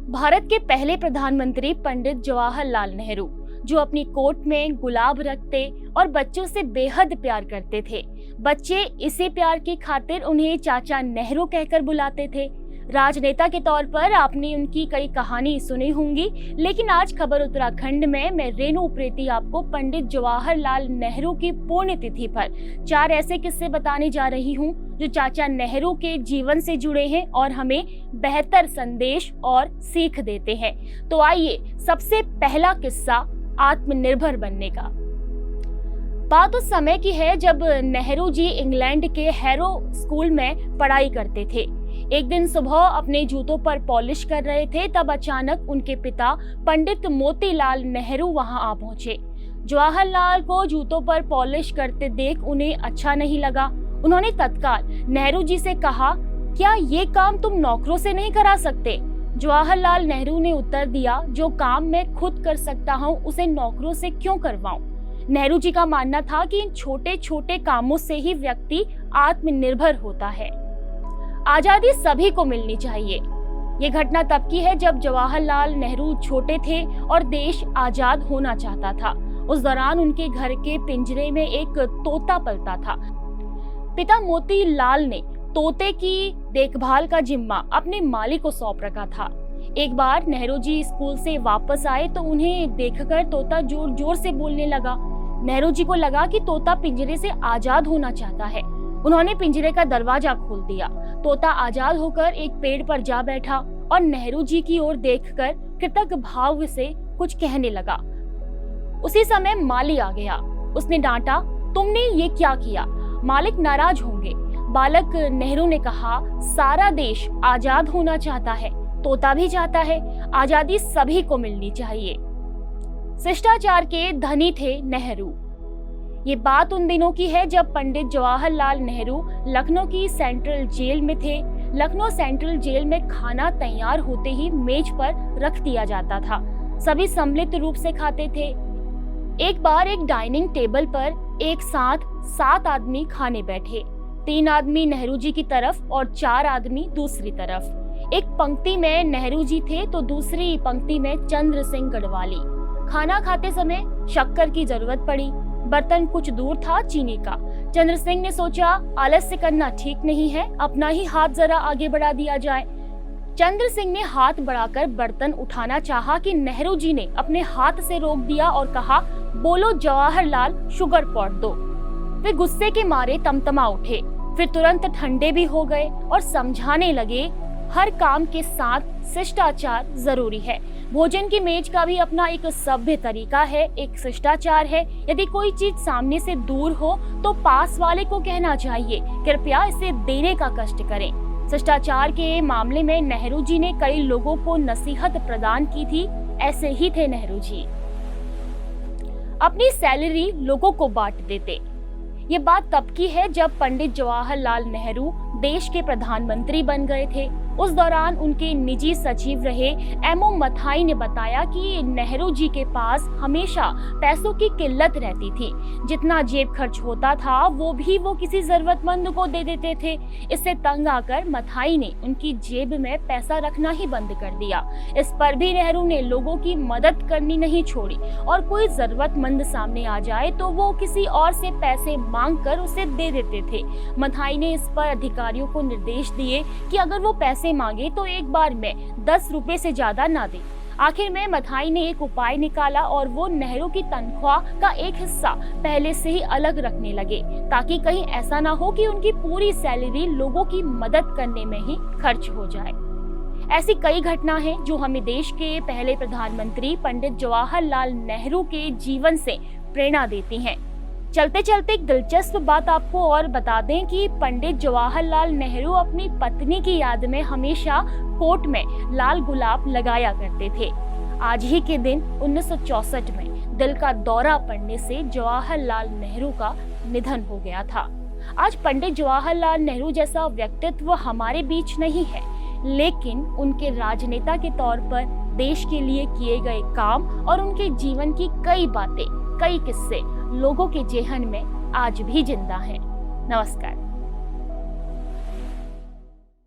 भारत के पहले प्रधानमंत्री पंडित जवाहरलाल नेहरू, जो अपनी कोट में गुलाब रखते और बच्चों से बेहद प्यार करते थे। बच्चे इसी प्यार की खातिर उन्हें चाचा नेहरू कहकर बुलाते थे। राजनेता के तौर पर आपने उनकी कई कहानी सुनी होंगी, लेकिन आज खबर उत्तराखंड में मैं रेणु उप्रेती आपको पंडित जवाहरलाल नेहरू की पुण्यतिथि पर 4 ऐसे किस्से बताने जा रही हूँ जो चाचा नेहरू के जीवन से जुड़े हैं और हमें बेहतर संदेश और सीख देते हैं। तो आइए, सबसे पहला किस्सा आत्मनिर्भर बनने का। बात उस समय की है जब नेहरू जी इंग्लैंड के हैरो स्कूल में पढ़ाई करते थे। एक दिन सुबह अपने जूतों पर पॉलिश कर रहे थे, तब अचानक उनके पिता पंडित मोतीलाल नेहरू वहां आ पहुंचे। जवाहरलाल को जूतों पर पॉलिश करते देख उन्हें अच्छा नहीं लगा। उन्होंने तत्काल नेहरू जी से कहा, क्या ये काम तुम नौकरों से नहीं करा सकते? जवाहरलाल नेहरू ने उत्तर दिया, जो काम मैं खुद कर सकता हूँ उसे नौकरों से क्यों करवाऊं? नेहरू जी का मानना था कि इन छोटे छोटे कामों से ही व्यक्ति आत्मनिर्भर होता है। आजादी सभी को मिलनी चाहिए। ये घटना तब की है जब जवाहरलाल नेहरू छोटे थे और देश आजाद होना चाहता था। उस दौरान उनके घर के पिंजरे में एक तोता पलता था। पिता मोतीलाल ने तोते की देखभाल का जिम्मा अपने मालिक को सौंप रखा था। एक बार नेहरू जी स्कूल से वापस आए तो उन्हें देखकर तोता जोर जोर से बोलने लगा। नेहरू जी को लगा कि तोता पिंजरे से आजाद होना चाहता है। उन्होंने पिंजरे का दरवाजा खोल दिया। तोता आजाद होकर एक पेड़ पर जा बैठा और नेहरू जी की ओर देखकर कृतज्ञ भाव से कुछ कहने लगा। उसी समय माली आ गया। उसने डांटा, तुमने ये क्या किया? मालिक नाराज होंगे। बालक नेहरू ने कहा, सारा देश आजाद होना चाहता है, तोता भी चाहता है। आजादी सभी को मिलनी चाहिए। शिष्टाचार के धनी थे नेहरू। ये बात उन दिनों की है जब पंडित जवाहरलाल नेहरू लखनऊ की सेंट्रल जेल में थे। लखनऊ सेंट्रल जेल में खाना तैयार होते ही मेज पर रख दिया जाता था। सभी सम्मिलित रूप से खाते थे। एक बार एक डाइनिंग टेबल पर एक साथ 7 आदमी खाने बैठे। 3 आदमी नेहरू जी की तरफ और 4 आदमी दूसरी तरफ। एक पंक्ति में नेहरू जी थे तो दूसरी पंक्ति में चंद्र सिंह गढ़वाली। खाना खाते समय शक्कर की जरूरत पड़ी। बर्तन कुछ दूर था चीनी का। चंद्र सिंह ने सोचा, आलस्य करना ठीक नहीं है, अपना ही हाथ जरा आगे बढ़ा दिया जाए। चंद्र सिंह ने हाथ बढ़ाकर बर्तन उठाना चाहा कि नेहरू जी ने अपने हाथ से रोक दिया और कहा, बोलो जवाहरलाल, शुगर पॉट दो। वे गुस्से के मारे तमतमा उठे, फिर तुरंत ठंडे भी हो गए और समझाने लगे, हर काम के साथ शिष्टाचार जरूरी है। भोजन की मेज का भी अपना एक सभ्य तरीका है, एक शिष्टाचार है। यदि कोई चीज सामने से दूर हो तो पास वाले को कहना चाहिए, कृपया इसे देने का कष्ट करें। शिष्टाचार के मामले में नेहरू जी ने कई लोगों को नसीहत प्रदान की थी। ऐसे ही थे नेहरू जी। अपनी सैलरी लोगों को बांट देते। ये बात तब की है जब पंडित जवाहरलाल नेहरू देश के प्रधानमंत्री बन गए थे। उस दौरान उनके निजी सचिव रहे एमओ मथाई ने बताया कि नेहरू जी के पास हमेशा पैसों की किल्लत रहती थी। जितना जेब खर्च होता था वो किसी जरूरतमंद को दे देते थे। इससे तंग आकर मथाई ने उनकी जेब में पैसा रखना ही बंद कर दिया। इस पर भी नेहरू ने लोगों की मदद करनी नहीं छोड़ी और कोई जरूरतमंद सामने आ जाए तो वो किसी और से पैसे मांग कर उसे दे देते थे। मथाई ने इस पर अधिकारियों को निर्देश दिए कि अगर वो पैसे मांगे तो एक बार में 10 रुपए से ज्यादा ना दे। आखिर में मथाई ने एक उपाय निकाला और वो नेहरू की तनख्वाह का एक हिस्सा पहले से ही अलग रखने लगे, ताकि कहीं ऐसा ना हो कि उनकी पूरी सैलरी लोगों की मदद करने में ही खर्च हो जाए। ऐसी कई घटना हैं जो हमें देश के पहले प्रधानमंत्री पंडित जवाहरलाल नेहरू के जीवन से प्रेरणा देती हैं। चलते चलते एक दिलचस्प बात आपको और बता दें कि पंडित जवाहरलाल नेहरू अपनी पत्नी की याद में हमेशा कोट में लाल गुलाब लगाया करते थे। आज ही के दिन 1964 में दिल का दौरा पड़ने से जवाहरलाल नेहरू का निधन हो गया था। आज पंडित जवाहरलाल नेहरू जैसा व्यक्तित्व हमारे बीच नहीं है, लेकिन उनके राजनेता के तौर पर देश के लिए किए गए काम और उनके जीवन की कई बातें, कई किस्से लोगों के जेहन में आज भी जिंदा हैं। नमस्कार।